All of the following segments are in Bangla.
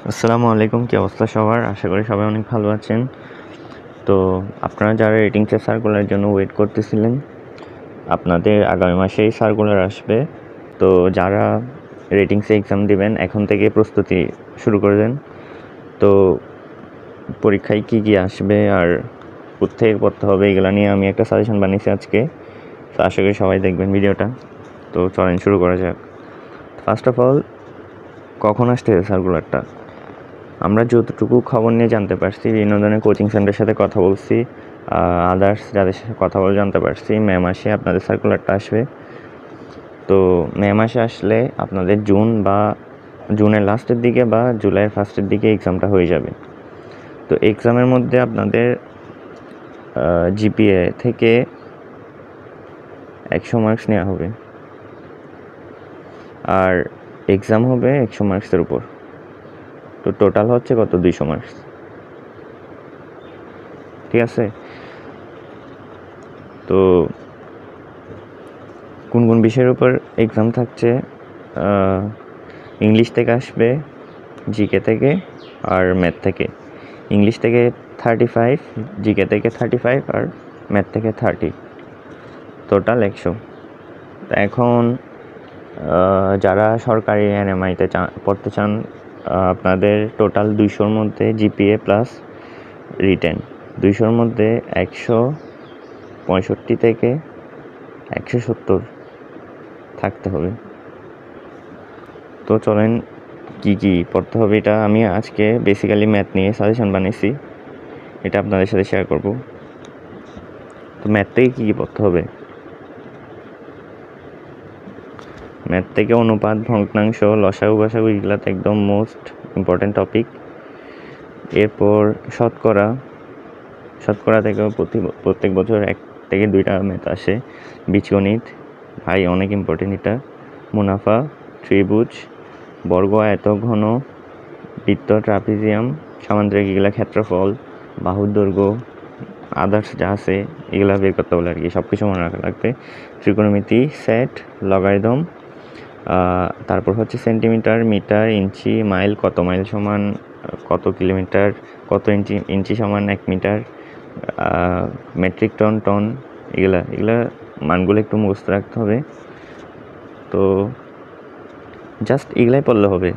আসসালামু আলাইকুম। কি অবস্থা সবার? আশা করি সবাই অনেক ভালো আছেন। তো আপনারা যারা রেটিংসের সার্কুলারের জন্য ওয়েট করতেছিলেন, আপনাদের আগামী মাসেই সার্কুলার আসবে। তো যারা রেটিংসে এক্সাম দিবেন এখন থেকে প্রস্তুতি শুরু করে দেন। তো পরীক্ষায় কী কী আসবে আর কোত্থেকে পড়তে হবে এগুলো নিয়ে আমি একটা সাজেশন বানিয়েছি আজকে। তো আশা করি সবাই দেখবেন ভিডিওটা। তো চলেন শুরু করা যাক। ফার্স্ট অফ অল, কখন আসতেছে সার্কুলারটা? আমরা যতটুকু খবর নিয়ে জানতে পারছি, বিভিন্ন ধরনের কোচিং সেন্টারের সাথে কথা বলছি, আদার্স যাদের সাথে কথা বলে জানতে পারছি মে মাসে আপনাদের সার্কুলারটা আসবে। তো মে মাসে আসলে আপনাদের জুনের লাস্টের দিকে বা জুলাইয়ের ফার্স্টের দিকে এক্সামটা হয়ে যাবে। তো এক্সামের মধ্যে আপনাদের জিপিএ থেকে 100 মার্কস নেওয়া হবে, আর এক্সাম হবে 100 মার্কসের উপর। তো টোটাল হচ্ছে কত? 200 মার্কস। ঠিক আছে? তো কোন কোন বিষয়ের উপর এক্সাম থাকছে? ইংলিশ থেকে আসবে, জিকে থেকে আর ম্যাথ থেকে। ইংলিশ থেকে 35, জিকে থেকে 35 আর ম্যাথ থেকে 30, টোটাল 100। তো এখন যারা সরকারি এনএমআইতে পড়তে চান, আপনাদের টোটাল 200-র মধ্যে জিপিএ প্লাস রিটেন 200-র মধ্যে 165 থেকে 170 থাকতে হবে। তো চলেন কী কী পড়তে হবে এটা আমি আজকে বেসিক্যালি ম্যাথ নিয়ে সাজেশন বানিয়েছি, এটা আপনাদের সাথে শেয়ার করব। তো ম্যাথ থেকে কী কী পড়তে হবে? ম্যাথ থেকে অনুপাত, ভগ্নাংশ, লসাগু গসাগু এগুলো তো একদম মোস্ট ইম্পর্ট্যান্ট টপিক। এরপর শতকরা থেকেও প্রত্যেক বছর 1 থেকে 2টা ম্যাথ আসে। বীজগণিত ভাই অনেক ইম্পর্টেন্ট এটা। মুনাফা, ত্রিভুজ, বর্গ, আয়ত, ঘন, বৃত্ত, ট্রাপিজিয়াম, সামান্তরিক এগুলা, ক্ষেত্রফল, বাহুর দৈর্ঘ্য, আদার্স যা আছে এগুলা বের করতে বলে আর কি, সব কিছু মনে রাখা লাগবে। ত্রিকোণমিতি, সেট, লগারিদম, তারপর হচ্ছে সেন্টিমিটার, মিটার, ইঞ্চি, মাইল, কত মাইল সমান কত কিলোমিটার, কত ইঞ্চি সমান 1 মিটার, মেট্রিক টন, টন, এগুলা মানগুলো একটু মুখস্থ রাখতে হবে। তো জাস্ট এগুলাই পড়লে হবে।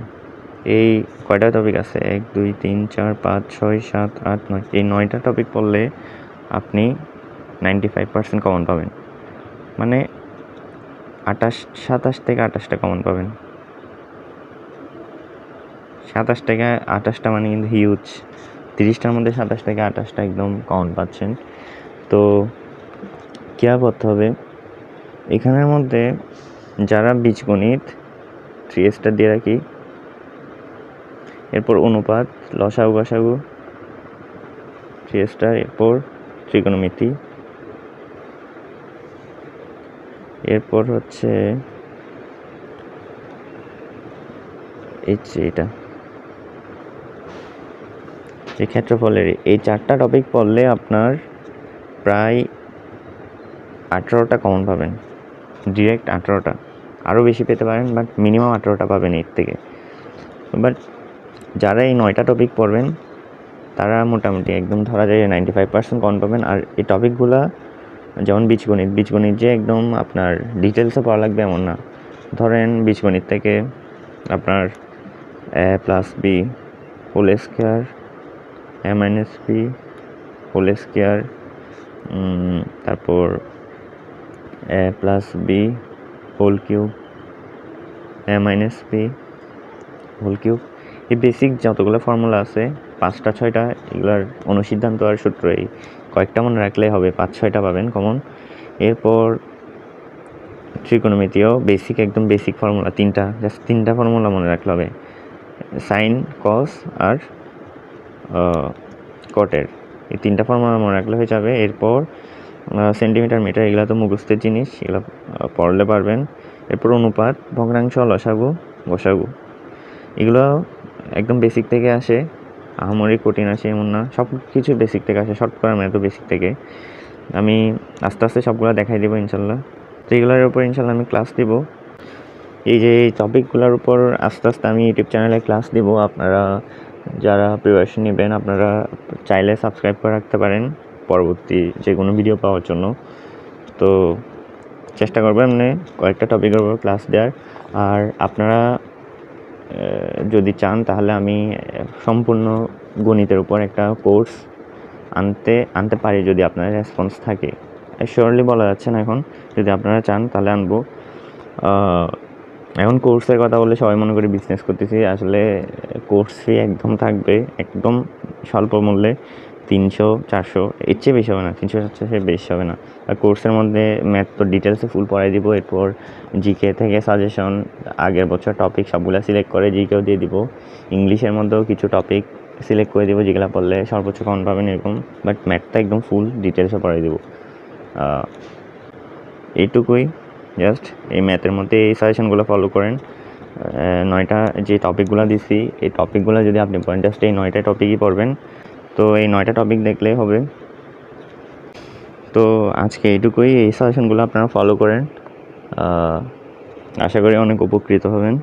এই কয়টা টপিক আছে? 1 2 3 4 5 6 7 8 9, এই 9টা টপিক পড়লে আপনি 95% কমন পাবেন। মানে 27 থেকে 28টা কমন পাবেন। 27 থেকে 28টা মানে কিন্তু হিউজ। 30টার মধ্যে 27 থেকে 28টা একদম কমন পাচ্ছেন। তো কী পড়তে হবে এখানের মধ্যে? যারা বীজগণিত 3 দিয়ে রাখি, এরপর অনুপাত, লসাগু গসাগু 3, এরপর ত্রিকোণমিতি, এরপর হচ্ছে এটা এই ক্ষেত্রফলের এই 4টা টপিক পড়লে আপনার প্রায় 18টা কমন পাবেন, ডিরেক্ট 18টা। আরও বেশি পেতে পারেন, বাট মিনিমাম 18টা পাবেন এর থেকে। বাট যারা এই 9টা টপিক পড়বেন তারা মোটামুটি একদম ধরা যায় 95% কমন পাবেন। আর এই টপিকগুলা যেমন বীজগণিত যে একদম আপনার ডিটেলসে পড়া লাগবে এমন না। ধরেন বীজগণিত থেকে আপনার a plus b whole square, a minus b whole square, তারপর a plus b whole cube, a minus b whole cube, এই বেসিক যতগুলো ফর্মুলা আছে 5টা 6টা, এগুলার অনুসিদ্ধান্ত আর সূত্র এই কয়েকটা মনে রাখলেই হবে, 5-6টা পাবেন কমন। এরপর ত্রিকোণমিতিও বেসিক, একদম বেসিক ফর্মুলা 3টা, জাস্ট 3টা ফর্মুলা মনে রাখলে হবে, সাইন, কস আর কটের, এই 3টা ফর্মুলা মনে রাখলে হয়ে যাবে। এরপর সেন্টিমিটার, মিটার এগুলো তো মুখস্থের জিনিস, এগুলো পড়লে পারবেন। এরপর অনুপাত, ভগ্নাংশ, লসাগু গসাগু এগুলো একদম বেসিক থেকে আসে, আহামরি কঠিন আসে এমন না, সব কিছু বেসিক থেকে আসে। শর্টকাট ম্যাথও বেসিক থেকে। আমি আস্তে আস্তে সবগুলো দেখাই দেবো ইনশাল্লাহ। তো এগুলোর উপর ইনশাল্লাহ আমি ক্লাস দেব। এই যে টপিকগুলোর উপর আস্তে আস্তে আমি ইউটিউব চ্যানেলে ক্লাস দিব। আপনারা যারা প্রিপারেশন নেবেন আপনারা চাইলে সাবস্ক্রাইব করে রাখতে পারেন পরবর্তী যে কোনো ভিডিও পাওয়ার জন্য। তো চেষ্টা করবেন মানে কয়েকটা টপিকের উপর ক্লাস দেওয়ার। আর আপনারা যদি চান তাহলে আমি সম্পূর্ণ গণিতের উপর একটা কোর্স আনতে পারি যদি আপনার রেসপন্স থাকে। শিওরলি বলা যাচ্ছে না এখন, যদি আপনারা চান তাহলে আনবো। এখন কোর্সের কথা বললে সবাই মনে করি বিজনেস করতেছি, আসলে কোর্স ফি একদম থাকবে একদম স্বল্প মূল্যে, 300-400, এর চেয়ে বেশি হবে না, 300-400 বেশি হবে না। আর কোর্সের মধ্যে ম্যাথ তো ডিটেলসে ফুল পড়াই দিব, এরপর জিকে থেকে সাজেশন, আগের বছর টপিক সবগুলো সিলেক্ট করে জিকেও দিয়ে দিব। ইংলিশের মধ্যেও কিছু টপিক সিলেক্ট করে দিব যেগুলো পড়লে সর্বোচ্চ কম পাবেন এরকম, বাট ম্যাথটা একদম ফুল ডিটেলসে পড়াই দিব। এইটুকুই জাস্ট। এই ম্যাথের মধ্যে এই সাজেশনগুলো ফলো করেন। 9টা যে টপিকগুলো দিছি এই টপিকগুলো যদি আপনি পড়েন, জাস্ট এই 9টা টপিকই পড়বেন। তো এই 9টা টপিক দেখলেই হবে। তো আজকে এইটুকুই, এই সাজেশনগুলো আপনারা ফলো করেন, আশা করি অনেক উপকৃত হবেন।